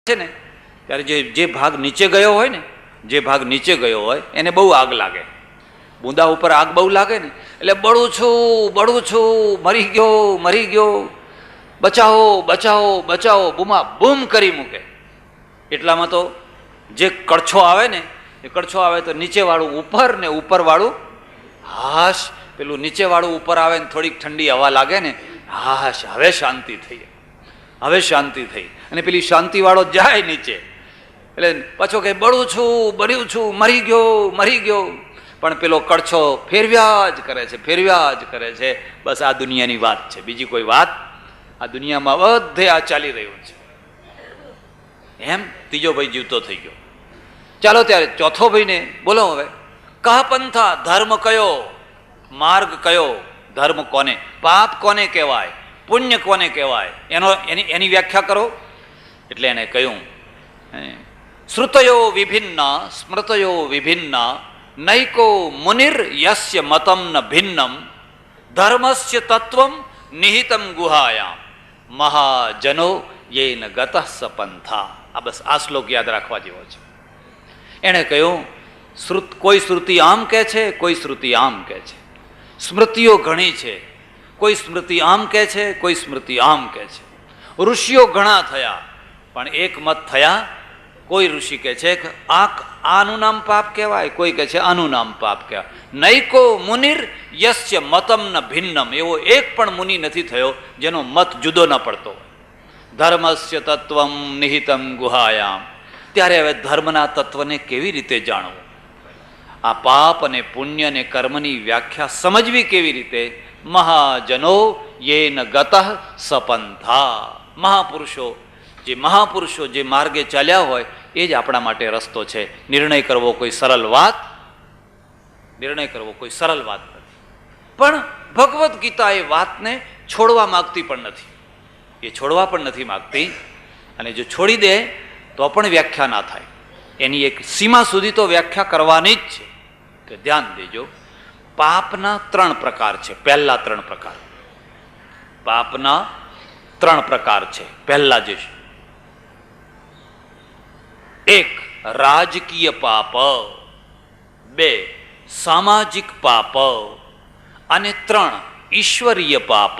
છે ને ત્યારે જે ભાગ નીચે ગયો હોય ને, જે ભાગ નીચે ગયો હોય એને બહુ આગ લાગે. બુંદા ઉપર આગ બહુ લાગે ને એટલે બળું છું, મરી ગયો, બચાવો બચાવો બચાવો, બૂમા બૂમ કરી મૂકે. એટલામાં તો જે કડછો આવે ને એ કડછો આવે તો નીચેવાળું ઉપર ને ઉપરવાળું હાશ, પેલું નીચેવાળું ઉપર આવે ને થોડીક ઠંડી હવા લાગે ને, હાશ હવે શાંતિ થઈ, હવે શાંતિ થઈ. અને પેલી શાંતિવાળો જાય નીચે એટલે પાછો કે બળું છું, મરી ગયો. પણ પેલો કડછો ફેરવ્યા જ કરે છે. બસ આ દુનિયાની વાત છે, બીજી કોઈ વાત આ દુનિયામાં બધે આ ચાલી રહ્યું છે. એમ ત્રીજો ભાઈ જીવતો થઈ ગયો. ચાલો ત્યારે ચોથો ભાઈને બોલો હવે, કહા પંથા, ધર્મ કયો, માર્ગ કયો, ધર્મ કોને, પાપ કોને કહેવાય, પુણ્ય કોને કહેવાય, એની વ્યાખ્યા કરો. એટલે એને કહ્યું, શ્રુતયો વિભિન્ન સ્મૃતયો વિભિન્ન, નૈકો મુનિર યસ્ય મતમ ન ભિન્નમ, ધર્મસ્ય તત્વમ નિહિતમ ગુહાયામ, મહાજનો યેન ગતઃ સપંથા. આ બસ આ શ્લોક યાદ રાખવા જેવો છે. એણે કહ્યું, કોઈ શ્રુતિ આમ કહે છે, કોઈ શ્રુતિ આમ કહે છે. સ્મૃતિઓ ઘણી છે, કોઈ સ્મૃતિ આમ કહે છે, કોઈ સ્મૃતિ આમ કહે છે. ઋષિઓ ઘણા થયા પણ એક મત થયા. કોઈ ઋષિ કહે છે કે આનું નામ પાપ કહેવાય, કોઈ કહે છે આનું નામ પાપ કહેવાય. નૈકો મુનિર યસ્ય મતમ ન ભિન્નમ, એવો એક પણ મુનિ નથી થયો જેનો મત જુદો ન પડતો હોય. ધર્મસ્ય તત્વમ નિહિતમ ગુહાયામ. ત્યારે હવે ધર્મના તત્વને કેવી રીતે જાણવું, આ પાપ અને પુણ્ય અને કર્મની વ્યાખ્યા સમજવી કેવી રીતે? મહાજનો યેન ગતઃ સપંથા. મહાપુરુષો જે માર્ગે ચાલ્યા હોય એ જ આપણા માટે રસ્તો છે. નિર્ણય કરવો કોઈ સરળ વાત નથી. પણ ભગવદ્ ગીતા એ વાતને છોડવા માંગતી પણ નથી. અને જો છોડી દે તો પણ વ્યાખ્યા ના થાય. એની એક સીમા સુધી તો વ્યાખ્યા કરવાની જ છે. કે ધ્યાન દેજો, પાપના 3 પ્રકાર છે. પહેલા 3 પ્રકાર પાપના 3 પ્રકાર છે. પહેલા જે છે, 1 રાજકીય પાપ, 2 સામાજિક પાપ અને 3 ઈશ્વરીય પાપ.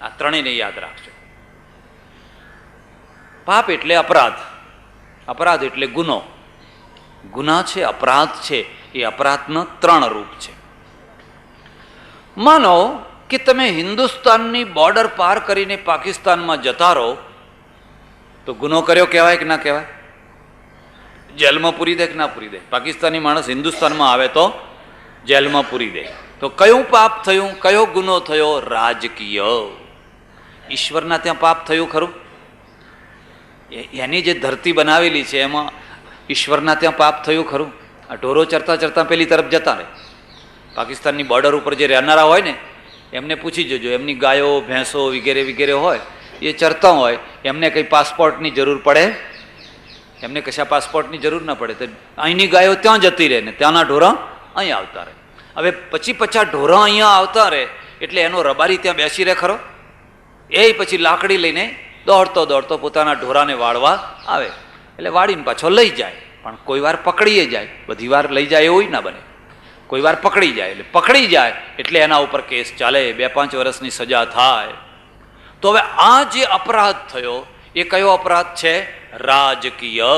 આ ત્રણેયને યાદ રાખજો. પાપ એટલે અપરાધ એટલે ગુના છે, અપરાધ છે. એ અપરાધના 3 રૂપ છે. માનો કે તમે હિન્દુસ્તાનની બોર્ડર પાર કરીને પાકિસ્તાનમાં જતા રહો તો ગુનો કર્યો કહેવાય કે ના કહેવાય? જેલમાં પૂરી દે કે ના પૂરી દે? પાકિસ્તાની માણસ હિન્દુસ્તાનમાં આવે તો જેલમાં પૂરી દે. તો કયું પાપ થયું, કયો ગુનો થયો? રાજકીય. ઈશ્વરના ત્યાં પાપ થયું ખરું? એની જે ધરતી બનાવેલી છે એમાં ઈશ્વરના ત્યાં પાપ થયું ખરું? આ ઢોરો ચરતા પેલી તરફ જતા રહે. પાકિસ્તાનની બોર્ડર ઉપર જે રહેનારા હોય ને એમને પૂછી જજો, એમની ગાયો ભેંસો વગેરે હોય એ ચરતા હોય, એમને કંઈ પાસપોર્ટની જરૂર પડે? એમને કશા પાસપોર્ટની જરૂર ના પડે. તો અહીંની ગાયો ત્યાં જતી રહે ને ત્યાંના ઢોરા અહીંયા આવતા રહે. હવે 50 ઢોરા અહીંયા આવતા રહે એટલે એનો રબારી ત્યાં બેસી રહે ખરો? એ પછી લાકડી લઈને દોડતો પોતાના ઢોરાને વાળવા આવે. એટલે વાળીને પાછો લઈ જાય, પણ કોઈ વાર પકડીએ જાય. બધી વાર લઈ જાય એવું ના બને. કોઈ વાર પકડી જાય એટલે એના ઉપર કેસ ચાલે, 2-5 વર્ષની સજા થાય. તો હવે આ જે અપરાધ થયો એ કયો અપરાધ છે? રાજકીય.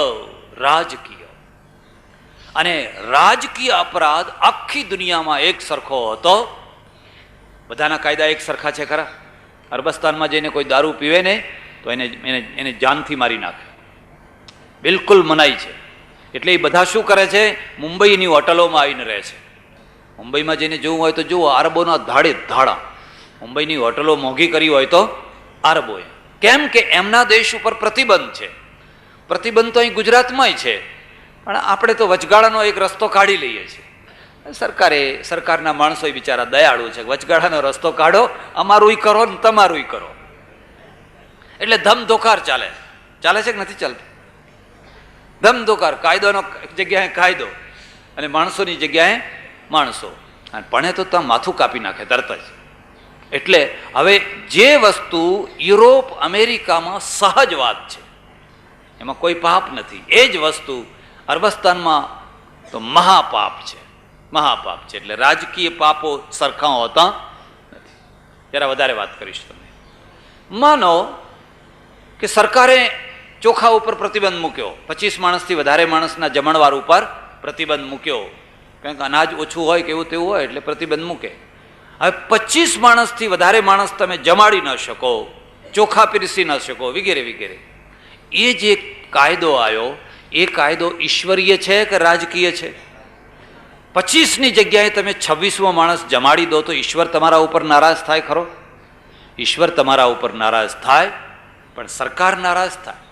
અને રાજકીય અપરાધ આખી દુનિયામાં એક સરખો હતો. બધાના કાયદા એક સરખા છે ખરા? અરબસ્તાનમાં જઈને કોઈ દારૂ પીવે ને તો એને જાનથી મારી નાખે, બિલકુલ મનાઈ છે. એટલે એ બધા શું કરે છે? મુંબઈની હોટલોમાં આવીને રહે છે. મુંબઈમાં જઈને જોવું હોય તો જુઓ, અરબોના ધાડા. મુંબઈની હોટલો મોંઘી કરી હોય તો અરબોએ. કેમ કે એમના દેશ ઉપર પ્રતિબંધ છે. પ્રતિબંધ તો અહીં ગુજરાતમાંય છે, પણ આપણે તો વચગાળાનો એક રસ્તો કાઢી લઈએ છીએ. સરકારના માણસો બિચારા દયાળુ છે. વચગાળાનો રસ્તો કાઢો, અમારું કરો ને તમારું કરો. એટલે ધમધોકાર ચાલે છે કે નથી ચાલતું? ધમધોકાર. કાયદોનો જગ્યાએ કાયદો અને માણસોની જગ્યાએ માણસો. પણ તો ત્યાં માથું કાપી નાખે તરત જ. એટલે હવે જે વસ્તુ યુરોપ અમેરિકામાં સહજ વાત છે, એમાં કોઈ પાપ નથી. એ જ વસ્તુ અરબસ્તાનમાં તો મહાપાપ છે, મહાપાપ છે. એટલે રાજકીય પાપો સરખા હોતા નથી. જરા વધારે વાત કરીશ તમને. માનો કે સરકારે ચોખા ઉપર પ્રતિબંધ મૂક્યો, 25 માણસથી વધારે માણસના જમણવાર ઉપર પ્રતિબંધ મૂક્યો, કારણ કે અનાજ ઓછું હોય કે એવું તેવું હોય એટલે પ્રતિબંધ મૂકે. હવે 25 માણસથી વધારે માણસ તમે જમાડી ન શકો, ચોખા પીરસી ન શકો, વગેરે વગેરે. એ જે કાયદો આવ્યો એ કાયદો ઈશ્વરીય છે કે રાજકીય છે? 25ની જગ્યાએ તમે 26મો માણસ જમાડી દો તો ઈશ્વર તમારા ઉપર નારાજ થાય ખરો? ઈશ્વર તમારા ઉપર નારાજ થાય, પણ સરકાર નારાજ થાય.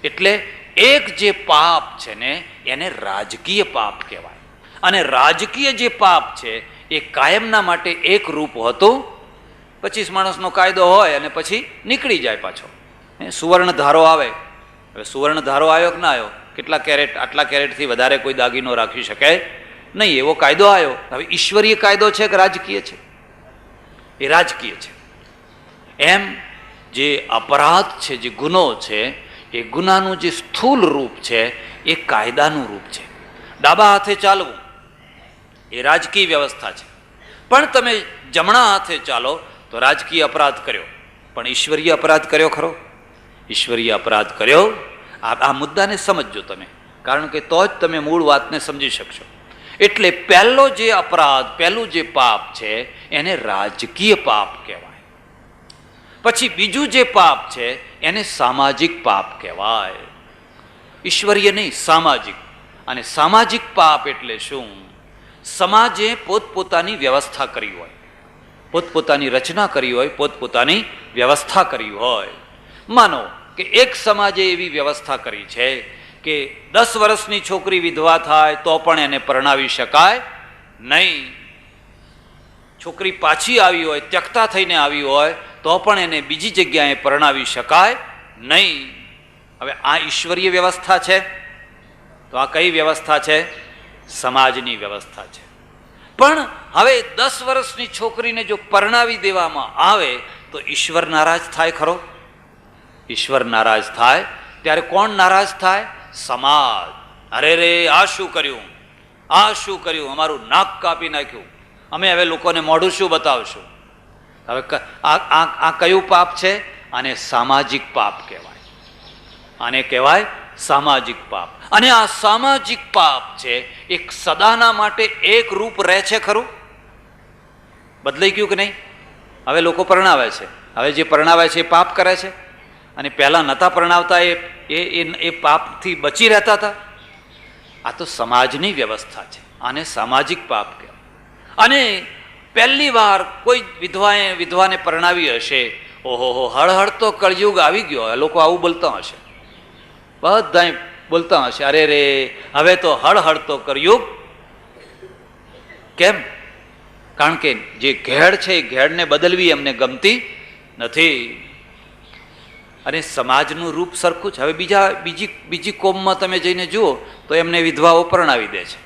એટલે એક જે પાપ છે ને એને રાજકીય પાપ કહેવાય. અને રાજકીય જે પાપ છે એ કાયમના માટે એક રૂપ હતું. 25 માણસનો કાયદો હોય અને પછી નીકળી જાય પાછો. સુવર્ણ ધારો આવે. હવે સુવર્ણ ધારો આવ્યો કે ના આવ્યો? કેટલા કેરેટ, આટલા કેરેટથી વધારે કોઈ દાગીનો રાખી શકે નહીં, એવો કાયદો આવ્યો. હવે ઈશ્વરીય કાયદો છે કે રાજકીય છે? એ રાજકીય છે. એમ જે અપરાધ છે, જે ગુનો છે, એ ગુનાનું જે સ્થૂલ રૂપ છે એ કાયદાનું રૂપ છે. ડાબા હાથે ચાલવું એ રાજકીય વ્યવસ્થા છે, પણ તમે જમણા હાથે ચાલો તો રાજકીય અપરાધ કર્યો, પણ ઈશ્વરીય અપરાધ કર્યો ખરો? ઈશ્વરીય અપરાધ કર્યો. આ મુદ્દાને સમજજો તમે, કારણ કે તો જ તમે મૂળ વાતને સમજી શકશો. એટલે પહેલો જે અપરાધ, પહેલું જે પાપ છે એને રાજકીય પાપ કહેવાય. પછી બીજું જે પાપ છે એને સામાજિક પાપ કહેવાય. ઈશ્વરીય નહીં, સામાજિક. અને સામાજિક પાપ એટલે શું? સમાજે પોતપોતાની વ્યવસ્થા કરી હોય, પોતપોતાની રચના કરી હોય, પોતપોતાની વ્યવસ્થા કરી હોય. માનો કે એક સમાજે એવી વ્યવસ્થા કરી છે કે 10 વર્ષની છોકરી વિધવા થાય તો પણ એને પરણાવી શકાય નહીં. છોકરી પાછી આવી હોય, ત્યક્તા થઈને આવી હોય તો પણ એને બીજી જગ્યાએ પરણાવી શકાય નહીં. હવે આ ઈશ્વરીય વ્યવસ્થા છે? તો આ કઈ વ્યવસ્થા છે? સમાજની વ્યવસ્થા છે. પણ હવે 10 વર્ષની છોકરીને જો પરણાવી દેવામાં આવે તો ઈશ્વર નારાજ થાય ખરો? ઈશ્વર નારાજ થાય. ત્યારે કોણ નારાજ થાય? સમાજ. અરે રે, આ શું કર્યું, આ શું કર્યું, અમારું નાક કાપી નાખ્યું, અમે હવે લોકોને મોઢું શું બતાવશું? હવે આ કયું પાપ છે? આને સામાજિક પાપ કહેવાય. આને કહેવાય સામાજિક પાપ. અને આ સામાજિક પાપ છે એક સદાના માટે એક રૂપ રહે છે ખરું? બદલાઈ ગયું કે નહીં? હવે લોકો પરણાવે છે, હવે જે પરણાવે છે એ પાપ કરે છે, અને પહેલા નતા પરણાવતા એ પાપથી બચી રહેતા હતા. આ તો સમાજની વ્યવસ્થા છે, આને સામાજિક પાપ કહેવાય. અને પહેલી વાર કોઈ વિધવાને પરણાવી હશે, ઓહો હળહળ તો કળયુગ આવી ગયો, લોકો આવું બોલતા હશે, બધા બોલતા હશે, અરે રે હવે તો હળહળ તો કળયુગ. કેમ? કારણ કે જે ઘેડ છે એ ઘેડને બદલવી એમને ગમતી નથી. અને સમાજનું રૂપ સરખું છે. હવે બીજી કોમમાં તમે જઈને જુઓ તો એમને વિધવાઓ પરણાવી દે છે,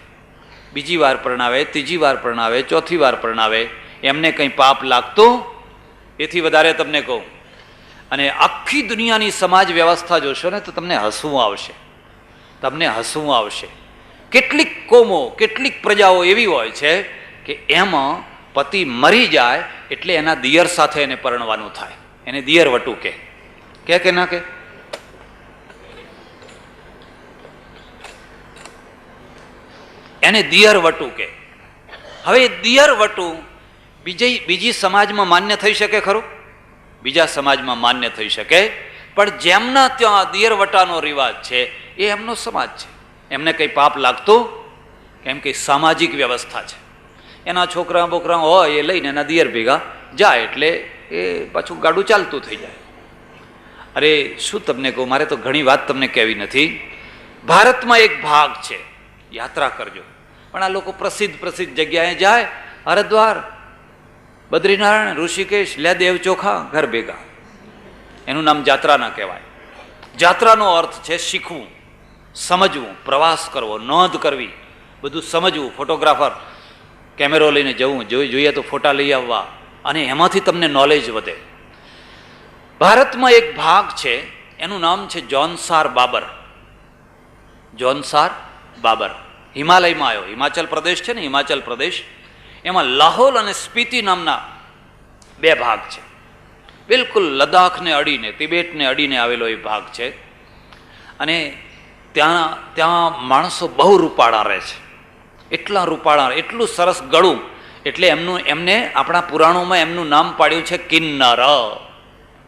બીજી વાર પરણાવે, ત્રીજી વાર પરણાવે, ચોથી વાર પરણાવે, એમને કંઈ પાપ લાગતું? એથી વધારે તમને કહું, અને આખી દુનિયાની સમાજ વ્યવસ્થા જોશો ને તો તમને હસવું આવશે, તમને હસવું આવશે. કેટલીક કોમો, કેટલીક પ્રજાઓ એવી હોય છે કે એમાં પતિ મરી જાય એટલે એના દિયર સાથે એને પરણવાનું થાય, એને દિયર વટું કે ના કે? એને દિયર વટું કે. હવે દિયર વટું બીજી સમાજમાં માન્ય થઈ શકે ખરું? બીજા સમાજમાં માન્ય થઈ શકે, પણ જેમના ત્યાં દિયર વટાનો રિવાજ છે એ એમનો સમાજ છે, એમને કંઈ પાપ લાગતું? કેમ કે સામાજિક વ્યવસ્થા છે. એના છોકરા બોકરા હોય એ લઈને એના દિયર ભેગા જાય એટલે એ પાછું ગાડું ચાલતું થઈ જાય. અરે શું તમને કહું, મારે તો ઘણી વાત તમને કહેવી નથી. ભારતમાં એક ભાગ છે, યાત્રા કરજો, પણ આ લોકો પ્રસિદ્ધ જગ્યાએ જાય, હરિદ્વાર, બદ્રીનારાયણ, ઋષિકેશ, લે દેવ ચોખા ઘર ભેગા. એનું નામ જાત્રા ના કહેવાય. જાત્રાનો અર્થ છે શીખવું, સમજવું, પ્રવાસ કરવો, નોંધ કરવી, બધું સમજવું, ફોટોગ્રાફર કેમેરો લઈને જવું, જોઈએ તો ફોટા લઈ આવવા, અને એમાંથી તમને નોલેજ વધે. ભારતમાં એક ભાગ છે, એનું નામ છે જોનસાર બાબર. જોનસાર બાબર હિમાલયમાં આવ્યો. હિમાચલ પ્રદેશ છે ને, હિમાચલ પ્રદેશ, એમાં લાહોલ અને સ્પીતિ નામના બે ભાગ છે. બિલકુલ લદ્દાખને અડીને, તિબેટને અડીને આવેલો એ ભાગ છે. અને ત્યાં માણસો બહુ રૂપાળા રહે છે. એટલા રૂપાળા, એટલું સરસ ગળું, એટલે એમને આપણા પુરાણોમાં એમનું નામ પાડ્યું છે કિન્નર.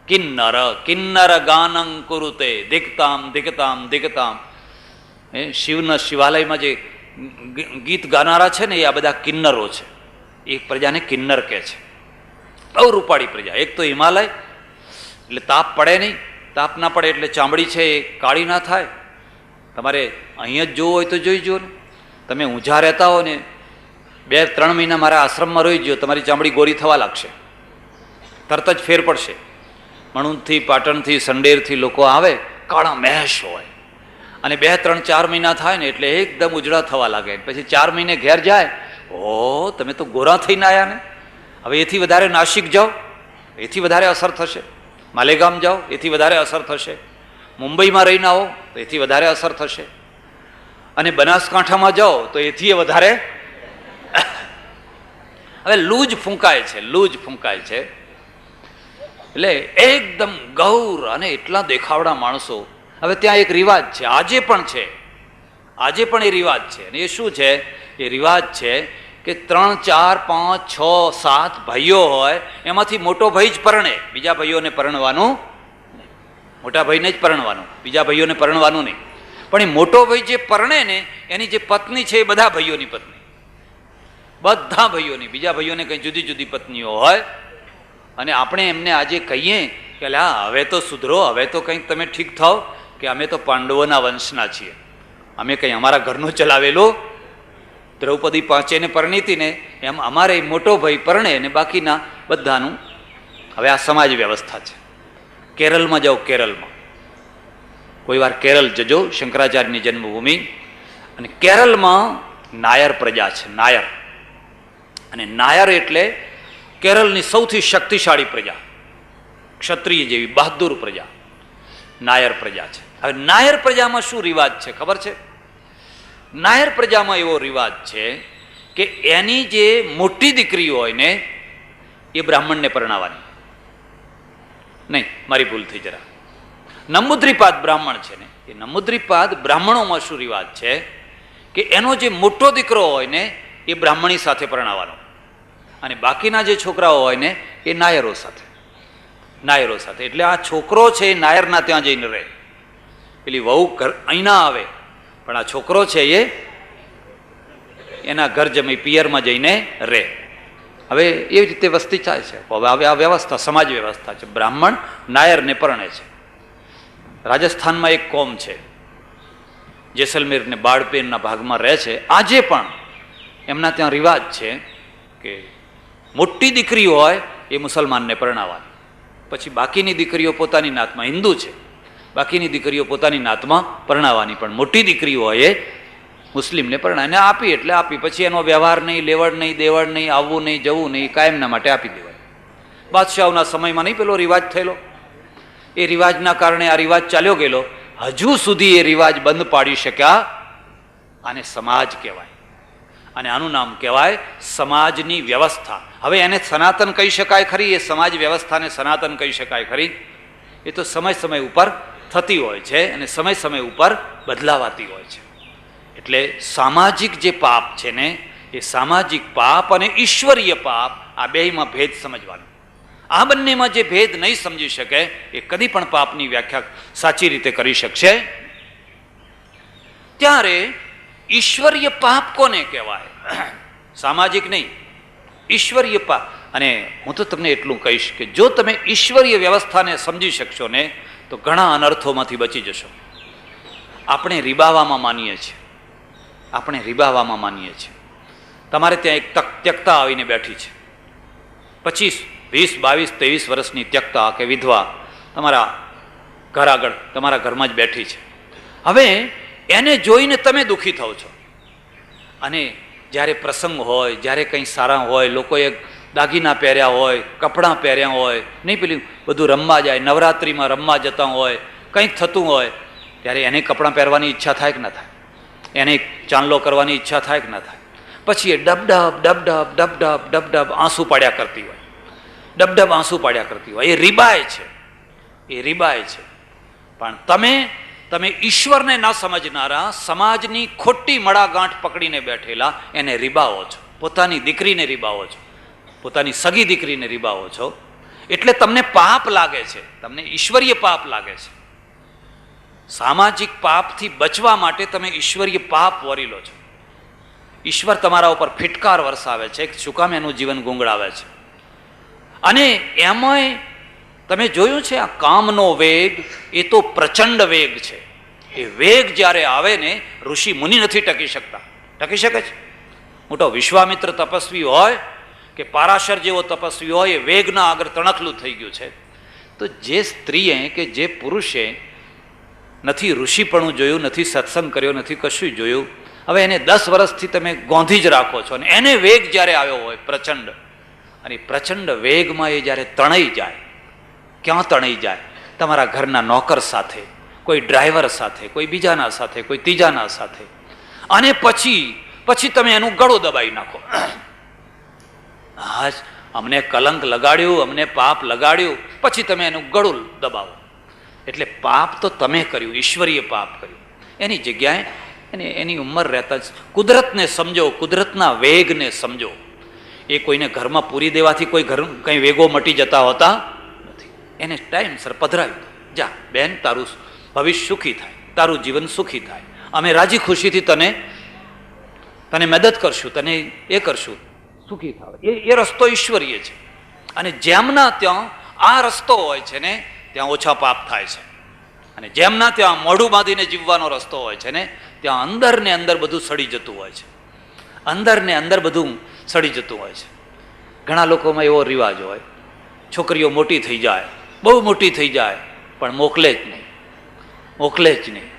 કિન્નર કિન્નર ગાનં કુરુતે દિગતામ દિગતામ દિગતામ. શિવના શિવાલયમાં જે ગીત ગાનારા છે ને, એ આ બધા કિન્નરો છે. એક પ્રજાને કિન્નર કહે છે. બહુ રૂપાળી પ્રજા. એક તો હિમાલય એટલે તાપ પડે નહીં, તાપ ના પડે એટલે ચામડી છે એ કાળી ના થાય. તમારે અહીંયા જ જોવું હોય તો જોઈ જુઓ ને. તમે ઊંઝા રહેતા હો ને, 2-3 મહિના મારા આશ્રમમાં રહી ગયો, તમારી ચામડી ગોરી થવા લાગશે, તરત જ ફેર પડશે. મણુંદથી, પાટણથી, સંડેરથી લોકો આવે, કાળા મહેશ હોય, અને 2-3-4 મહિના થાય ને એટલે એકદમ ઉજળા થવા લાગે. પછી 4 મહિને ઘેર જાય, ઓ તમે તો ગોરા થઈને આવ્યા ને. હવે એથી વધારે નાસિક જાઓ, એથી વધારે અસર થશે. માલેગામ જાઓ, એથી વધારે અસર થશે. મુંબઈમાં રહીને આવો તો એથી વધારે અસર થશે. અને બનાસકાંઠામાં જાઓ તો એથી વધારે. હવે લૂજ ફૂંકાય છે, લૂજ ફૂંકાય છે. એટલે એકદમ ગૌર અને એટલા દેખાવડા માણસો. હવે ત્યાં એક રિવાજ છે, આજે પણ છે, આજે પણ એ રિવાજ છે. અને એ શું છે? એ રિવાજ છે કે 3, 4, 5, 6, 7 ભાઈઓ હોય, એમાંથી મોટો ભાઈ જ પરણે, બીજા ભાઈઓને પરણવાનું, મોટા ભાઈને જ પરણવાનું, બીજા ભાઈઓને પરણવાનું નહીં. પણ એ મોટો ભાઈ જે પરણે ને, એની જે પત્ની છે એ બધા ભાઈઓની પત્ની, બધા ભાઈઓની. બીજા ભાઈઓને કંઈ જુદી જુદી પત્નીઓ હોય. અને આપણે એમને આજે કહીએ કે હવે તો સુધરો, હવે તો કંઈક તમે ઠીક થાવ, કે અમે તો પાંડવોના વંશના છીએ, અમે કંઈ અમારા ઘરનું ચલાવેલું. દ્રૌપદી 5 પરણીતી ને એમ અમારે મોટો ભાઈ પરણે ને બાકીના બધાનું. હવે આ સમાજ વ્યવસ્થા છે. કેરળમાં જાઓ, કેરળમાં કોઈ વાર કેરળ જજો, શંકરાચાર્યની જન્મભૂમિ. અને કેરળમાં નાયર પ્રજા છે, નાયર. અને નાયર એટલે કેરળની સૌથી શક્તિશાળી પ્રજા, ક્ષત્રિય જેવી બહાદુર પ્રજા નાયર પ્રજા છે. હવે નાયર પ્રજામાં શું રિવાજ છે ખબર છે? નાયર પ્રજામાં એવો રિવાજ છે કે એની જે મોટી દીકરી હોય ને, એ બ્રાહ્મણને પરણાવવાની નહીં. મારી ભૂલ થઈ જરા. નમુદ્રીપાદ બ્રાહ્મણ છે ને, એ નમુદ્રીપાદ બ્રાહ્મણોમાં શું રિવાજ છે કે એનો જે મોટો દીકરો હોય ને, એ બ્રાહ્મણી સાથે પરણાવવાનો, અને બાકીના જે છોકરાઓ હોય ને, એ નાયરો સાથે, નાયરો સાથે. એટલે આ છોકરો છે એ નાયરના ત્યાં જઈને રહે. પેલી વહુ અહીં ના આવે, પણ આ છોકરો છે એ એના ઘર જમી પિયરમાં જઈને રહે. હવે એવી રીતે વસ્તી ચાલે છે. હવે આ વ્યવસ્થા સમાજ વ્યવસ્થા છે. બ્રાહ્મણ નાયરને પરણે છે. રાજસ્થાનમાં એક કોમ છે, જેસલમેર ને બાળપેનના ભાગમાં રહે છે. આજે પણ એમના ત્યાં રિવાજ છે કે મોટી દીકરી હોય એ મુસલમાનને પરણાવવાની, પછી બાકીની દીકરીઓ પોતાની નાતમાં, હિન્દુ છે, બાકીની દીકરીઓ પોતાની નાતમાં પરણાવવાની, પણ મોટી દીકરી હોય એ મુસ્લિમને પરણાવીને આપી એટલે આપી. પછી એનો વ્યવહાર નહીં, લેવડ નહીં, દેવડ નહીં, આવવું નહીં, જવું નહીં, કાયમના માટે આપી દેવાય. બાદશાહોના સમયમાં નહીં પેલો રિવાજ થયેલો, એ રિવાજના કારણે આ રિવાજ ચાલ્યો ગયેલો. હજુ સુધી એ રિવાજ બંધ પાડી શક્યા. આને સમાજ કહેવાય, અને આનું નામ કહેવાય સમાજની વ્યવસ્થા. હવે એને સનાતન કહી શકાય ખરી? એ સમાજ વ્યવસ્થાને સનાતન કહી શકાય ખરી? એ તો સમય સમય ઉપર થતી હોય છે અને સમય સમય ઉપર બદલાવાતી હોય છે. એટલે સામાજિક જે પાપ છે ને, એ સામાજિક પાપ અને ઈશ્વરીય પાપ, આ બેયમાં ભેદ સમજવાનો. આ બંનેમાં જે ભેદ નહીં સમજી શકે, એ કદી પણ પાપની વ્યાખ્યા સાચી રીતે કરી શકશે. ત્યારે ઈશ્વરીય પાપ કોને કહેવાય? સામાજિક નહીં, ઈશ્વરીય પાપ. અને હું તો તમને એટલું કહીશ કે જો તમે ઈશ્વરીય વ્યવસ્થાને સમજી શકશો ને, તો ઘણા અનર્થોમાંથી બચી જશો. આપણે રીબાવામાં માનીએ છીએ, આપણે રીબાવામાં માનીએ છીએ. તમારે ત્યાં એક ત્યક્તા આવીને બેઠી છે, 25, 20, 22, 23 વર્ષની ત્યક્તા કે વિધવા તમારા ઘર આગળ, તમારા ઘરમાં જ બેઠી છે. હવે એને જોઈને તમે દુઃખી થાવ છો. અને જ્યારે પ્રસંગ હોય, જ્યારે કંઈ સારા હોય, લોકોએ દાગીના પહેર્યા હોય, કપડાં પહેર્યા હોય, નહીં પેલું બધું રમવા જાય, નવરાત્રિમાં રમવા જતા હોય, કંઈક થતું હોય, ત્યારે એને કપડાં પહેરવાની ઈચ્છા થાય કે ના થાય? એને ચાંદલો કરવાની ઈચ્છા થાય કે ના થાય? પછી એ ડબડબ ડબડબ ડબડબ ડબડબ આંસુ પાડ્યા કરતી હોય, ડબડબ આંસુ પાડ્યા કરતી હોય. એ રીબાય છે, એ રીબાય છે. પણ તમે ઈશ્વરને ન સમજનારા, સમાજની ખોટી મડાગાંઠ પકડીને બેઠેલા એને રીબાવો છો. પોતાની દીકરીને રીબાવો છો, પોતાની સગી દીકરીને રીબાવો છો. એટલે તમને પાપ લાગે છે, તમને ઈશ્વરીય પાપ લાગે છે. સામાજિક પાપથી બચવા માટે તમે ઈશ્વરીય પાપ વરી લો છો. ઈશ્વર તમારા ઉપર ફિટકાર વરસાવે છે, શું કામ? એનું જીવન ગુંગળાવે છે. અને એમાંય તમે જોયું છે, આ કામનો વેગ એ તો પ્રચંડ વેગ છે. એ વેગ જ્યારે આવે ને, ઋષિ મુનિ નથી ટકી શકતા. ટકી શકે છે? મોટો વિશ્વામિત્ર તપસ્વી હોય કે પારાશર જેવો તપસ્વી હોય, એ વેગના આગળ તણખલું થઈ ગયું છે. તો જે સ્ત્રીએ કે જે પુરુષે નથી ઋષિપણું જોયું, નથી સત્સંગ કર્યો, નથી કશું જોયું, હવે એને 10 વર્ષથી તમે ગોંધી જ રાખો છો. અને એને વેગ જ્યારે આવ્યો હોય પ્રચંડ, અને પ્રચંડ વેગમાં એ જ્યારે તણાઈ જાય, ક્યાં તણાઈ જાય? તમારા ઘરના નોકર સાથે, કોઈ ડ્રાઈવર સાથે, કોઈ બીજાના સાથે, કોઈ ત્રીજાના સાથે. અને પછી તમે એનું ગળું દબાવી નાખો. હા, અમને કલંક લગાડ્યું, અમને પાપ લગાડ્યું, પછી તમે એનું ગળું દબાવો. એટલે પાપ તો તમે કર્યું, ઈશ્વરીય પાપ કર્યું. એની જગ્યાએ એની ઉંમર રહેતા જ કુદરતને સમજો, કુદરતના વેગને સમજો. એ કોઈને ઘરમાં પૂરી દેવાથી કોઈ કંઈ વેગો મટી જતા હોતા નથી. એને ટાઈમસર પધરાવી દો. જા બેન, તારું ભવિષ્ય સુખી થાય, તારું જીવન સુખી થાય, અમે રાજી ખુશીથી તને મદદ કરશું, તને એ કરશું, સુખી થાવ. એ રસ્તો ઈશ્વરીય છે. અને જેમના ત્યાં આ રસ્તો હોય છે ને, ત્યાં ઓછા પાપ થાય છે. અને જેમના ત્યાં મોઢું બાંધીને જીવવાનો રસ્તો હોય છે ને, ત્યાં અંદર ને અંદર બધું સડી જતું હોય છે. અંદર ને અંદર બધું સડી જતું હોય છે. ઘણા લોકોમાં એવો રિવાજ હોય, છોકરીઓ મોટી થઈ જાય, બહુ મોટી થઈ જાય, પણ મોકલે જ નહીં, મોકલે જ નહીં.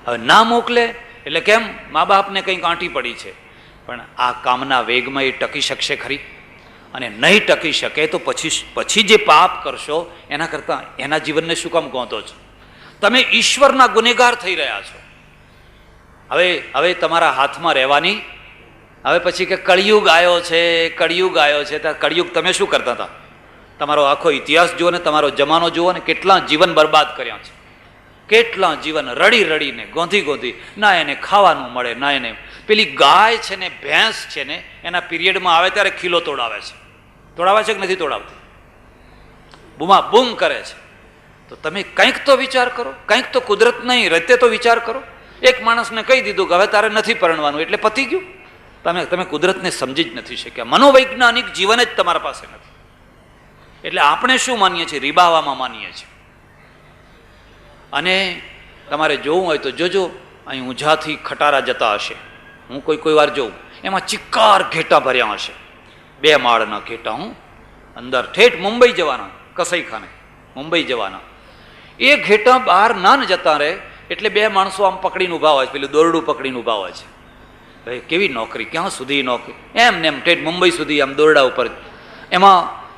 હવે ના મોકલે એટલે કેમ? મા બાપને કંઈક આંટી પડી છે. પણ આ કામના વેગમાં એ ટકી શકશે ખરી? અને નહીં ટકી શકે તો પછી જે પાપ કરશો એના કરતાં એના જીવનને શું કામ ગોંધો છો? તમે ઈશ્વરના ગુનેગાર થઈ રહ્યા છો. હવે તમારા હાથમાં રહેવાની, હવે પછી કે કળિયુગ આવ્યો છે, કળિયુગ આવ્યો છે. તો કળિયુગ તમે શું કરતા હતા? તમારો આખો ઇતિહાસ જુઓ ને, તમારો જમાનો જુઓ ને, કેટલા જીવન બરબાદ કર્યા છે. કેટલા જીવન રડી રડીને, ગોંધી ના એને ખાવાનું મળે, ના એને પેલી ગાય છે ને, ભેંસ છે ને, એના પીરિયડમાં આવે ત્યારે ખીલો તોડાવે છે. તોડાવે છે કે નથી તોડાવતી? બૂમા બૂમ કરે છે. તો તમે કંઈક તો વિચાર કરો, કંઈક તો કુદરત નહીં રતે તો વિચાર કરો. એક માણસને કહી દીધું કે હવે તારે નથી પરણવાનું, એટલે પતી ગયું. તમે કુદરતને સમજી જ નથી શક્યા. મનોવૈજ્ઞાનિક જીવન જ તમારા પાસે નથી. એટલે આપણે શું માનીએ છીએ? રીબાવામાં માનીએ છીએ. અને તમારે જોવું હોય તો જોજો, અહીં ઊંઝાથી ખટારા જતા હશે, હું કોઈ વાર જોઉં, એમાં ચિક્કાર ઘેટા ભર્યા હશે, 2 માળના ઘેટા. હું અંદર ઠેઠ મુંબઈ જવાના, કસાઈખાને મુંબઈ જવાના. એ ઘેટા બહાર ના જતા રહે એટલે 2 માણસો આમ પકડીને ઊભા હોય છે, પેલું દોરડું પકડીને ઊભા હોય છે. ભાઈ કેવી નોકરી, ક્યાં સુધી નોકરી? એમ ને એમ ઠેઠ મુંબઈ સુધી આમ દોરડા ઉપર.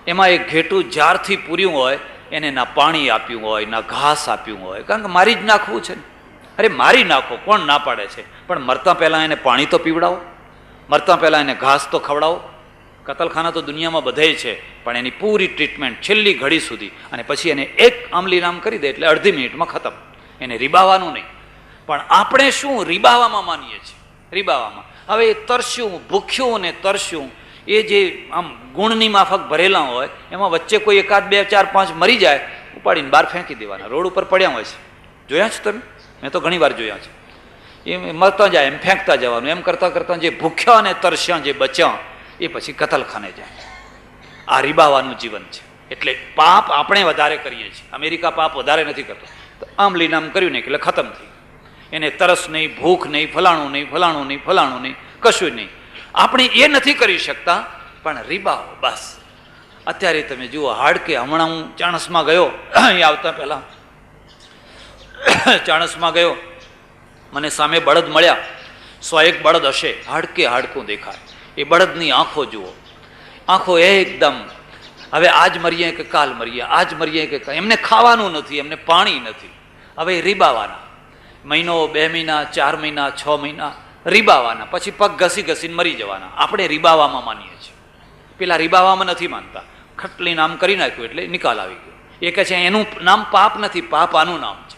એમાં એક ઘેટું જ્યારથી પૂર્યું હોય એને ના પાણી આપ્યું હોય, ના ઘાસ આપ્યું હોય, કારણ કે મારી જ નાખવું છે ને. અરે મારી નાખો, કોણ ના પાડે છે? પણ મરતા પહેલાં એને પાણી તો પીવડાવો, મરતા પહેલાં એને ઘાસ તો ખવડાવો. કતલખાના તો દુનિયામાં બધે છે, પણ એની પૂરી ટ્રીટમેન્ટ છેલ્લી ઘડી સુધી, અને પછી એને એક આમલી નામ કરી દે એટલે અડધી મિનિટમાં ખતમ. એને રીબાવાનું નહીં. પણ આપણે શું રીબાવામાં માનીએ છીએ? રીબાવામાં. હવે એ તરસ્યું, ભૂખ્યું ને તરસ્યું, એ જે આમ ગુણની માફક ભરેલા હોય, એમાં વચ્ચે કોઈ 1, 2, 4, 5 મરી જાય, ઉપાડીને બહાર ફેંકી દેવાના. રોડ ઉપર પડ્યા હોય છે, જોયા છે તમે? મેં તો ઘણી વાર જોયા છે. એ મરતા જાય એમ ફેંકતા જવાનું. એમ કરતાં કરતાં જે ભૂખ્યા અને તરસ્યા જે બચ્યા એ પછી કતલખાને જાય. આ રીબાવાનું જીવન છે. એટલે પાપ આપણે વધારે કરીએ છીએ. અમેરિકા પાપ વધારે નથી કરતો. તો આમલી નામ કર્યું ને એટલે ખતમ થઈ. એને તરસ નહીં, ભૂખ નહીં, ફલાણું નહીં, ફલાણું નહીં, ફલાણું નહીં, કશું નહીં. આપણે એ નથી કરી શકતા, પણ રીબાવો બસ. અત્યારે તમે જુઓ, હાડકે હમણાં હું ચાણસમાં ગયો, અહીં આવતા પહેલાં ચાણસમાં ગયો, મને સામે બળદ મળ્યા. 101 બળદ હશે, હાડકું દેખાય. એ બળદની આંખો જુઓ, આંખો એકદમ હવે આજ મરીએ કે કાલ મરીએ, આજ મરીએ કે કાલ. એમને ખાવાનું નથી, એમને પાણી નથી. હવે રીબાવાના. મહિનો, 2 મહિના, 4 મહિના, 6 મહિના રીબાવાના, પછી પગ ઘસી ઘસીને મરી જવાના. આપણે રીબાવામાં માનીએ છીએ, પેલા રીબાવામાં નથી માનતા. ખટલી નામ કરી નાખ્યું એટલે નિકાલ આવી ગયો. એ કહે છે એનું નામ પાપ નથી, પાપ આનું નામ છે.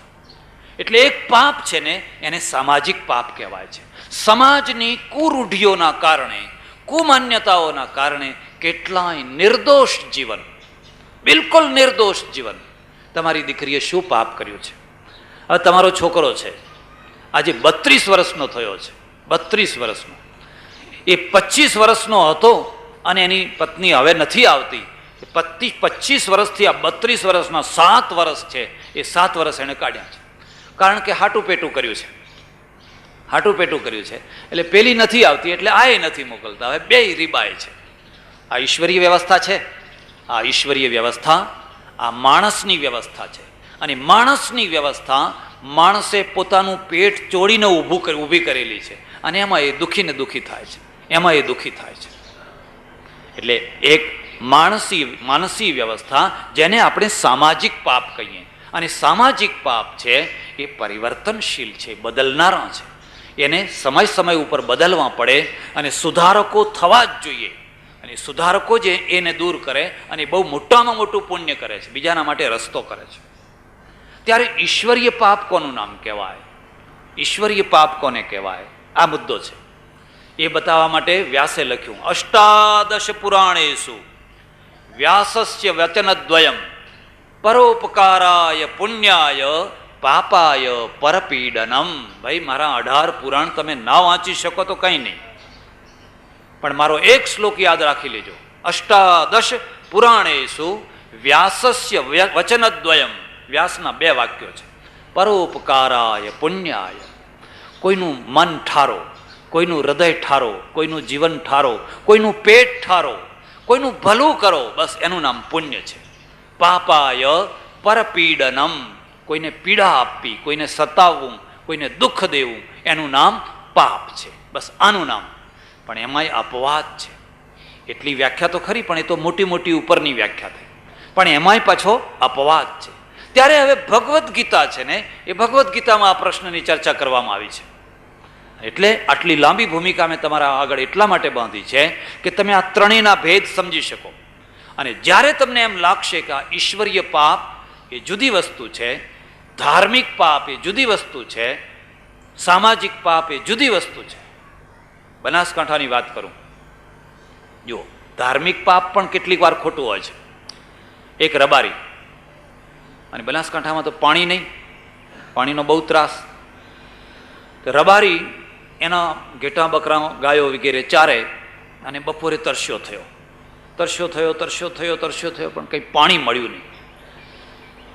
એટલે એક પાપ છે ને એને સામાજિક પાપ કહેવાય છે. સમાજની કુરૂઢિઓના કારણે, કુમાન્યતાઓના કારણે કેટલાય નિર્દોષ જીવન, બિલકુલ નિર્દોષ જીવન. તમારી દીકરીએ શું પાપ કર્યું છે? હવે તમારો છોકરો છે, આજે 32 વર્ષનો થયો છે, 32 વર્ષનો. એ 25 વર્ષનો હતો અને એની પત્ની હવે નથી આવતી. 25 વર્ષથી આ 32 વર્ષના 7 વર્ષ છે, એ 7 વર્ષ એણે કાઢ્યા છે. કારણ કે હાટું પેટું કર્યું છે, હાટું પેટું કર્યું છે. એટલે પેલી નથી આવતી એટલે આ નથી મોકલતા. હવે બે રીબાય છે. આ ઈશ્વરીય વ્યવસ્થા છે. આ ઈશ્વરીય વ્યવસ્થા આ માણસની વ્યવસ્થા છે. અને માણસની વ્યવસ્થા માણસે પોતાનું પેટ ચોડીને ઊભી કરેલી છે. અને એમાં એ દુઃખીને દુઃખી થાય છે, એમાં એ દુઃખી થાય છે. એટલે એક માનસી વ્યવસ્થા જેને આપણે સામાજિક પાપ કહીએ. અને સામાજિક પાપ છે એ પરિવર્તનશીલ છે, બદલનારા છે. એને સમય ઉપર બદલવા પડે અને સુધારકો થવા જ જોઈએ. અને સુધારકો જે એને દૂર કરે અને બહુ મોટામાં મોટું પુણ્ય કરે છે, બીજાના માટે રસ્તો કરે છે. ત્યારે ઈશ્વરીય પાપ કોનું નામ કહેવાય? ઈશ્વરીય પાપ કોને કહેવાય? આ મુદ્દો છે. એ બતાવવા માટે વ્યાસે લખ્યું, અષ્ટાદશ પુરાણેષુ વ્યાસસ્ય વચનદ્વયમ પરોપકારાય પુણ્યાય પાપાય પરપીડનમ. ભાઈ મારા 18 પુરાણ તમે ના વાંચી શકો તો કંઈ નહીં, પણ મારો એક શ્લોક યાદ રાખી લેજો. અષ્ટાદશ પુરાણેષુ વ્યાસસ્ય વચનદ્વયમ. વ્યાસના 2 વાક્યો છે. પરોપકારાય પુણ્યાય. કોઈનું મન ઠારો, કોઈનું હૃદય ઠારો, કોઈનું જીવન ઠારો, કોઈનું પેટ ઠારો, કોઈનું ભલું કરો, બસ એનું નામ પુણ્ય છે. પાપાય પરપીડનમ. કોઈને પીડા આપવી, કોઈને સતાવવું, કોઈને દુઃખ દેવું, એનું નામ પાપ છે. બસ આનું નામ. પણ એમાંય અપવાદ છે. એટલી વ્યાખ્યા તો ખરી, પણ એ તો મોટી મોટી ઉપરની વ્યાખ્યા થઈ. પણ એમાંય પાછો અપવાદ છે. ત્યારે હવે ભગવદ્ ગીતા છે ને, એ ભગવદ્ ગીતામાં આ પ્રશ્નની ચર્ચા કરવામાં આવી છે. એટલે આટલી લાંબી ભૂમિકા મેં તમારા આગળ એટલા માટે બાંધી છે કે તમે આ ત્રણેયના ભેદ સમજી શકો. અને જ્યારે તમને એમ લાગશે કે આ ઈશ્વરીય પાપ એ જુદી વસ્તુ છે, ધાર્મિક પાપ એ જુદી વસ્તુ છે, સામાજિક પાપ એ જુદી વસ્તુ છે. બનાસકાંઠાની વાત કરું, જુઓ, ધાર્મિક પાપ પણ કેટલીક વાર ખોટું હોય છે. એક રબારી, અને બનાસકાંઠામાં તો પાણી નહીં, પાણીનો બહુ ત્રાસ. રબારી એના ઘેટા બકરા ગાયો વગેરે ચારે અને બપોરે તરસ્યો થયો, પણ કંઈ પાણી મળ્યું નહીં.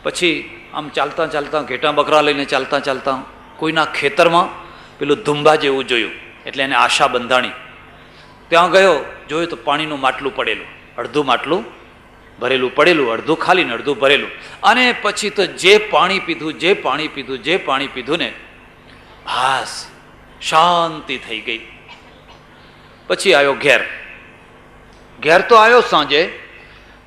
પછી આમ ચાલતા ચાલતા ઘેટા બકરા લઈને ચાલતા કોઈના ખેતરમાં પેલું ધુંબા જેવું જોયું, એટલે એને આશા બંધાણી. ત્યાં ગયો, જોયું તો પાણીનું માટલું પડેલું, અડધું માટલું ભરેલું પડેલું, અડધું ખાલી ને અડધું ભરેલું. અને પછી તો જે પાણી પીધું ને, બસ શાંતિ થઈ ગઈ. પછી આવ્યો ઘેર તો આવ્યો સાંજે,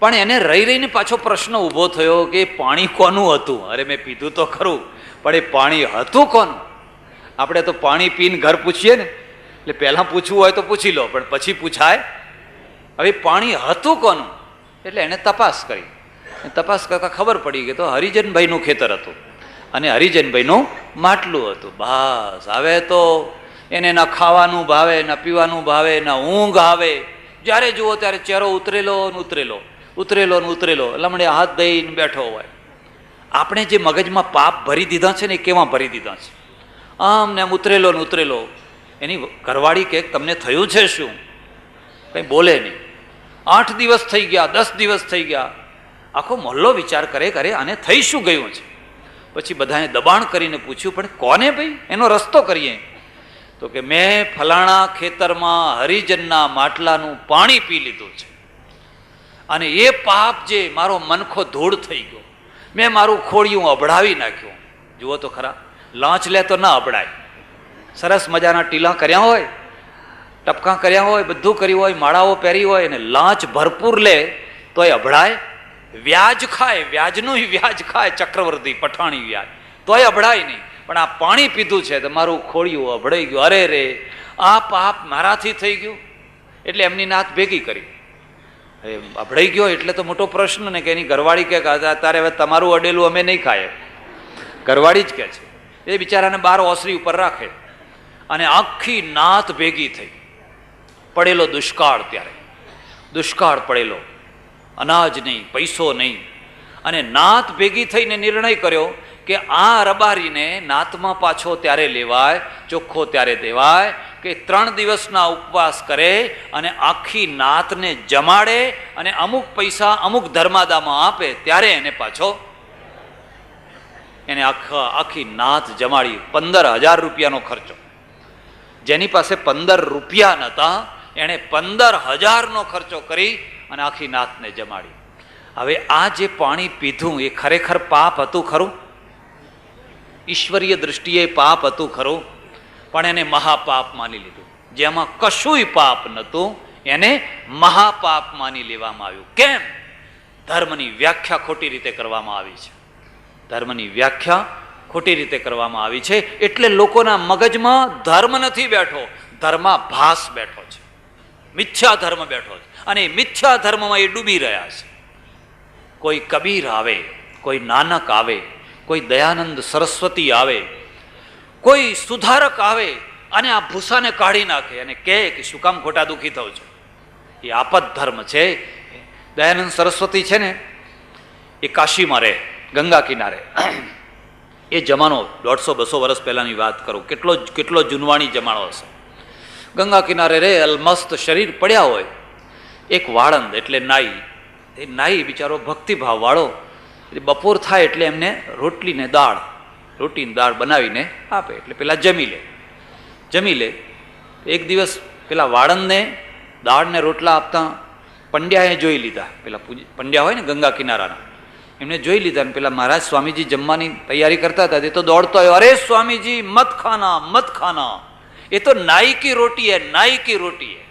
પણ એને રહીને પાછો પ્રશ્ન ઊભો થયો કે પાણી કોનું હતું? અરે મેં પીધું તો ખરું, પણ એ પાણી હતું કોનું? આપણે તો પાણી પીને ઘર પૂછીએ ને, એટલે પહેલાં પૂછવું હોય તો પૂછી લો, પણ પછી પૂછાય. હવે પાણી હતું કોનું? એટલે એને તપાસ કરી. તપાસ કરતાં ખબર પડી કે તો હરિજનભાઈનું ખેતર હતું અને હરિજનભાઈનું માટલું હતું. બસ હવે તો એને ના ખાવાનું ભાવે, ના પીવાનું ભાવે, ના ઊંઘ આવે. જ્યારે જુઓ ત્યારે ચહેરો ઉતરેલો, લમડે હાથ દઈને બેઠો હોય. આપણે જે મગજમાં પાપ ભરી દીધા છે ને, એ કેવા ભરી દીધા છે? આમ ને આમ ઉતરેલો. એની ઘરવાળી કે તમને થયું છે શું? કંઈ બોલે નહીં. 8 દિવસ થઈ ગયા, 10 દિવસ થઈ ગયા. આખો મહોલ્લો વિચાર કરે આને થઈ શું ગયું છે? પછી બધાએ દબાણ કરીને પૂછ્યું, પણ કોને ભાઈ એનો રસ્તો કરીએ? તો કે મેં ફલાણા ખેતરમાં હરિજનના માટલાનું પાણી પી લીધું છે, અને એ પાપ જે મારો મનખો ધૂળ થઈ ગયો, મેં મારું ખોડિયું અભડાવી નાખ્યું. જુઓ તો ખરા, લાંચ લે તો ના અભડાય. સરસ મજાના ટીલા કર્યા હોય, ટપકા કર્યા હોય, બધું કર્યું હોય, માળાઓ પહેરી હોય, અને લાંચ ભરપૂર લે તોય અભડાય. વ્યાજ ખાય, વ્યાજનું વ્યાજ ખાય, ચક્રવર્તી પઠાણી વ્યાજ, તોય અભડાય નહીં. પણ આ પાણી પીધું છે તો મારું ખોડિયું અભડાઈ ગયું, અરે રે આ પાપ મારાથી થઈ ગયું. એટલે એમની નાત ભેગી કરી. અભડાઈ ગયો એટલે તો મોટો પ્રશ્ન ને કે એની ઘરવાળી કે તારે હવે તમારું અડેલું અમે નહીં ખાય, ઘરવાળી જ કે છે. એ બિચારાને 12 ઓસરી ઉપર રાખે અને આખી નાત ભેગી થઈ. પડેલો દુષ્કાળ, ત્યારે દુષ્કાળ પડેલો, અનાજ નહીં, પૈસો નહીં. અને નાત ભેગી થઈને નિર્ણય કર્યો કે આ રબારીને નાતમાં પાછો ત્યારે લેવાય, ચોખ્ખો ત્યારે દેવાય કે 3 દિવસના ઉપવાસ કરે અને આખી નાતને જમાડે અને અમુક પૈસા અમુક ધર્માદામાં આપે ત્યારે એને પાછો, એને આખી નાત જમાડી. 15,000 રૂપિયાનો ખર્ચો. જેની પાસે 15 રૂપિયા નહોતા એણે 15,000નો ખર્ચો કરી અને આખી નાતને જમાડી. હવે આ જે પાણી પીધું એ ખરેખર પાપ હતું ખરું? ઈશ્વરીય દૃષ્ટિએ પાપ હતું ખરું? પણ એને મહાપાપ માની લીધું. જેમાં કશુંય પાપ નહોતું એને મહાપાપ માની લેવામાં આવ્યું. કેમ? ધર્મની વ્યાખ્યા ખોટી રીતે કરવામાં આવી છે. ધર્મની વ્યાખ્યા ખોટી રીતે કરવામાં આવી છે એટલે લોકોના મગજમાં ધર્મ નથી બેઠો, ધર્માભાસ બેઠો છે, મિથ્યા ધર્મ બેઠો છે. અને મિથ્યા ધર્મમાં એ ડૂબી રહ્યા છે. કોઈ કબીર આવે, કોઈ નાનક આવે, કોઈ દયાનંદ સરસ્વતી આવે, કોઈ સુધારક આવે અને આ ભૂસાને કાઢી નાખે અને કહે કે શું કામ ખોટા દુઃખી થયો છો. એ આપત ધર્મ છે. દયાનંદ સરસ્વતી છે ને એ કાશીમાં રહે, ગંગા કિનારે. એ જમાનો 150-200 વર્ષ પહેલાની વાત કરું, કેટલો જૂનવાણી જમાનો હશે. ગંગા કિનારે રહે, અલમસ્ત શરીર પડ્યા હોય. એક વાળંદ એટલે નાઈ, એ નાઈ બિચારો ભક્તિભાવ વાળો, બપોર થાય એટલે એમને રોટલીને દાળ, રોટીને દાળ બનાવીને આપે એટલે પેલા જમી લે. એક દિવસ પેલા વાળંદને દાળને રોટલા આપતા પંડ્યાએ જોઈ લીધા. પેલા પંડ્યા હોય ને ગંગા કિનારાના, એમને જોઈ લીધા ને પેલા મહારાજ સ્વામીજી જમવાની તૈયારી કરતા હતા. એ તો દોડતો આવ્યો, અરે સ્વામીજી મત ખાના, એ તો નાઈ કી રોટી હે, નાઈ કી રોટી હે.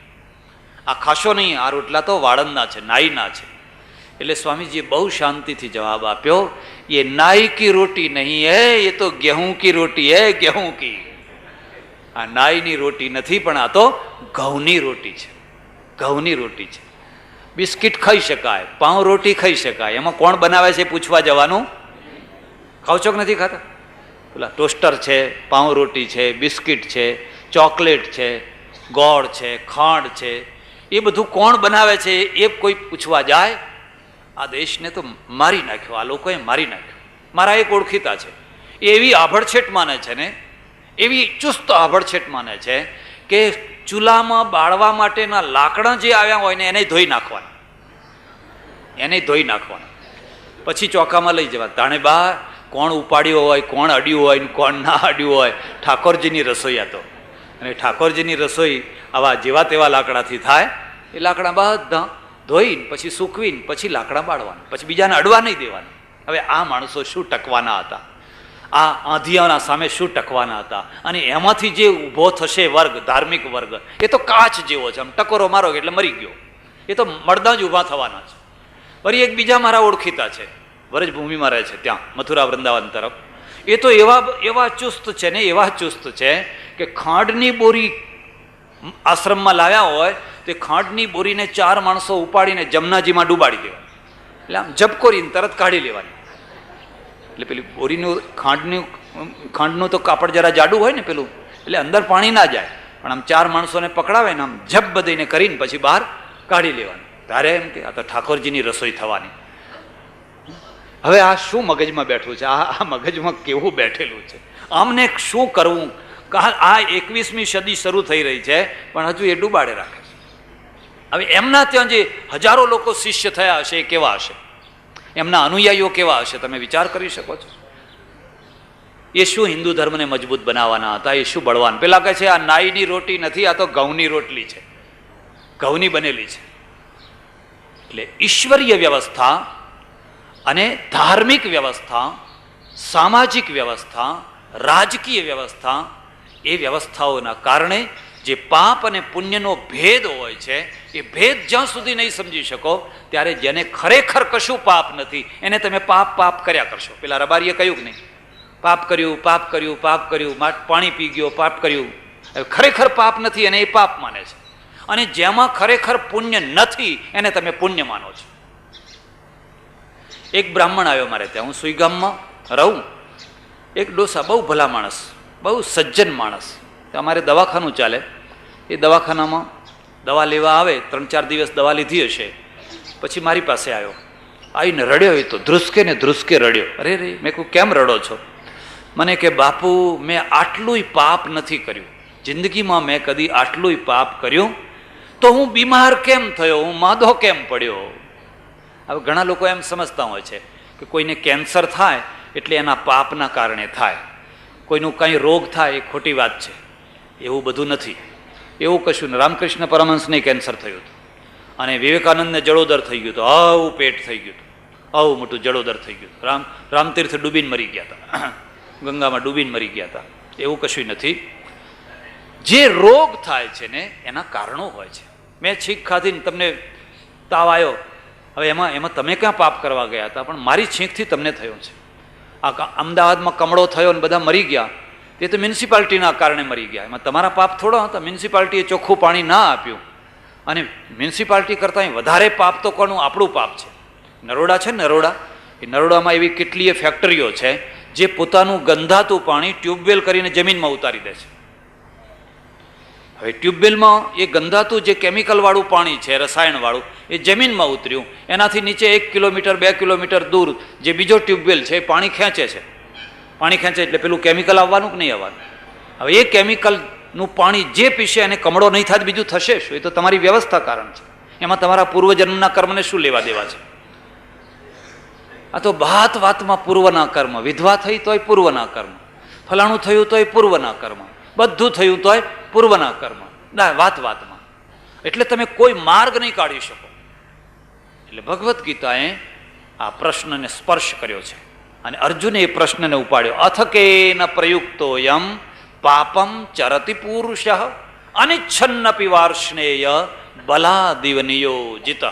આ ખાશો નહીં, આ રોટલા તો વાળંદના છે, નાઈના છે. એટલે સ્વામીજીએ બહુ શાંતિથી જવાબ આપ્યો, ये नाई की रोटी नहीं है, ये तो गेहूं की रोटी है, गेहूं की. આ નાઈની રોટી નથી પણ આ તો ઘઉંની રોટી છે, ઘઉંની રોટી છે. બિસ્કિટ ખાઈ શકાય, પાઉં રોટી ખાઈ શકાય, એમાં કોણ બનાવે છે પૂછવા જવાનું? ખાવ છો કે નથી ખાતા? પેલા ટોસ્ટર છે, પાઉં રોટી છે, બિસ્કિટ છે, ચોકલેટ છે, ગોળ છે, ખાંડ છે, એ બધું કોણ બનાવે છે એ કોઈ પૂછવા જાય? આ દેશને તો મારી નાખ્યો, આ લોકોએ મારી નાખ્યો. મારા એક ઓળખીતા છે, એવી આભડછેટ માને છે ને, એવી ચુસ્ત આભડછેટ માને છે કે ચૂલામાં બાળવા માટેના લાકડા જે આવ્યા હોય ને એને ધોઈ નાખવાના, પછી ચોકામાં લઈ જવા. તાણે બા કોણ ઉપાડ્યો હોય, કોણ અડ્યું હોય ને કોણ ના અડ્યું હોય, ઠાકોરજીની રસોઈ હતો. અને ઠાકોરજીની રસોઈ આવા જેવા તેવા લાકડાથી થાય. એ લાકડા બધા ધોઈને પછી સૂકવીને પછી લાકડા બાળવાના, પછી બીજાને અડવા નહીં દેવાના. હવે આ માણસો શું ટકવાના હતા? આ આંધિયાના સામે શું ટકવાના હતા? અને એમાંથી જે ઊભો થશે વર્ગ, ધાર્મિક વર્ગ, એ તો કાચ જેવો છે. આમ ટકોરો મારો એટલે મરી ગયો. એ તો મળદા જ ઊભા થવાના છે. ફરી એક બીજા મારા ઓળખીતા છે, વ્રજભૂમિમાં રહે છે, ત્યાં મથુરા વૃંદાવન તરફ. એ તો એવા ચુસ્ત છે ને, એવા ચુસ્ત છે કે ખાંડની બોરી આશ્રમમાં લાવ્યા હોય તો ખાંડની બોરીને 4 માણસો ઉપાડીને જમનાજીમાં ડૂબાડી દેવાની. એટલે આમ ઝબકોરીને તરત કાઢી લેવાની. એટલે પેલી બોરીનું ખાંડનું તો કાપડ જરા જાડું હોય ને પેલું, એટલે અંદર પાણી ના જાય, પણ આમ 4 માણસોને પકડાવે ને આમ ઝબ બધીને કરીને પછી બહાર કાઢી લેવાની. ત્યારે એમ કે આ તો ઠાકોરજીની રસોઈ થવાની. હવે આ શું મગજમાં બેઠું છે? આ મગજમાં કેવું બેઠેલું છે? આમને શું કરવું? આ 21મી સદી શરૂ થઈ રહી છે પણ હજુ એ ડૂબાડે રાખે છે. હવે એમના ત્યાં જે હજારો લોકો શિષ્ય થયા હશે એ કેવા હશે? એમના અનુયાયીઓ કેવા હશે? તમે વિચાર કરી શકો છો. એ શું હિન્દુ ધર્મને મજબૂત બનાવવાના હતા? એ શું બળવાન? પેલા કહે છે આ નાઈની રોટી નથી, આ તો ઘઉંની રોટલી છે, ઘઉંની બનેલી છે. એટલે ઈશ્વરીય વ્યવસ્થા અને ધાર્મિક વ્યવસ્થા, સામાજિક વ્યવસ્થા, રાજકીય વ્યવસ્થા, એ વ્યવસ્થાઓના કારણે જે પાપ અને પુણ્યનો ભેદ હોય છે એ ભેદ જ્યાં સુધી નહીં સમજી શકો ત્યારે જેને ખરેખર કશું પાપ નથી એને તમે પાપ કર્યા કરશો. પેલા રબારીએ કહ્યું કે નહીં, પાપ કર્યું, પાપ કર્યું, પાપ કર્યું, પાણી પી ગયો, પાપ કર્યું. ખરેખર પાપ નથી અને એ પાપ માને છે. અને જેમાં ખરેખર પુણ્ય નથી એને તમે પુણ્ય માનો છો. એક બ્રાહ્મણ આવ્યો મારે ત્યાં, હું સુઈગામમાં રહું. એક ડોસા, બહુ ભલા માણસ, બહુ સજ્જન માણસ. અમારે દવાખાનું ચાલે, એ દવાખાનામાં દવા લેવા આવે, 3-4 દિવસ દવા લીધી હશે, પછી મારી પાસે આવ્યો. આવીને રડ્યો. એ તો ધ્રુસકે ને ધ્રુસકે રડ્યો. અરે રે, મેં કહું કેમ રડો છો? મને કે બાપુ, મેં આટલુંય પાપ નથી કર્યું જિંદગીમાં, મેં કદી આટલુંય પાપ કર્યું તો હું બીમાર કેમ થયો, હું માદો કેમ પડ્યો? હવે ઘણા લોકો એમ સમજતા હોય છે કે કોઈને કેન્સર થાય એટલે એના પાપના કારણે થાય, કોઈનું કંઈ રોગ થાય એ ખોટી વાત છે. એવું બધું નથી, એવું કશું નહીં. રામકૃષ્ણ પરમહંસને કેન્સર થયું હતું અને વિવેકાનંદને જળોદર થઈ ગયું હતું, આવું પેટ થઈ ગયું હતું, આવું મોટું જળોદર થઈ ગયું હતું. રામતીર્થ ડૂબીને મરી ગયા હતા, ગંગામાં ડૂબીને મરી ગયા હતા. એવું કશું નથી. જે રોગ થાય છે ને એના કારણો હોય છે. મેં છીંક ખાધીને તમને તાવ આવ્યો, હવે એમાં તમે ક્યાં પાપ કરવા ગયા હતા? પણ મારી છીંકથી તમને થયો છે. આ અમદાવાદમાં કમળો થયો ને બધા મરી ગયા, તે તો મ્યુનિસિપાલિટીના કારણે મરી ગયા. એમાં તમારા પાપ થોડો હતા? મ્યુનિસિપાલિટીએ ચોખ્ખું પાણી ના આપ્યું, અને મ્યુનિસિપાલિટી કરતાં વધારે પાપ તો કોનું? આપણું પાપ છે. નરોડા છે, નરોડા, એ નરોડામાં એવી કેટલીય ફેક્ટરીઓ છે જે પોતાનું ગંધાતું પાણી ટ્યુબવેલ કરીને જમીનમાં ઉતારી દે છે. હવે ટ્યુબવેલમાં એ ગંધાતું જે કેમિકલવાળું પાણી છે, રસાયણવાળું, એ જમીનમાં ઉતર્યું, એનાથી નીચે 1 કિલોમીટર 2 કિલોમીટર દૂર જે બીજો ટ્યુબવેલ છે એ પાણી ખેંચે છે. પાણી ખેંચે એટલે પેલું કેમિકલ આવવાનું કે નહીં આવવાનું? હવે એ કેમિકલનું પાણી જે પીશે એને કમળો નહીં થાય, બીજું થશે શું? એ તો તમારી વ્યવસ્થા કારણ છે. એમાં તમારા પૂર્વજન્મના કર્મને શું લેવા દેવા છે? આ તો વાત વાતમાં પૂર્વના કર્મ. વિધવા થઈ તોય પૂર્વના કર્મ, ફલાણું થયું તોય પૂર્વના કર્મ, બધું થયું તોય પૂર્વના કર્મ. ના, વાત વાતમાં. એટલે તમે કોઈ માર્ગ નહીં કાઢી શકો. એટલે ભગવદ્ ગીતાએ આ પ્રશ્નને સ્પર્શ કર્યો છે અને અર્જુને એ પ્રશ્નને ઉપાડ્યો. અથ કેન પ્રયુક્તો યમ પાપમ ચરતિ પુરુષ અનિચ્છન્નપી વાર્ષ્ણેય બલાદિવ નિયોજિતઃ.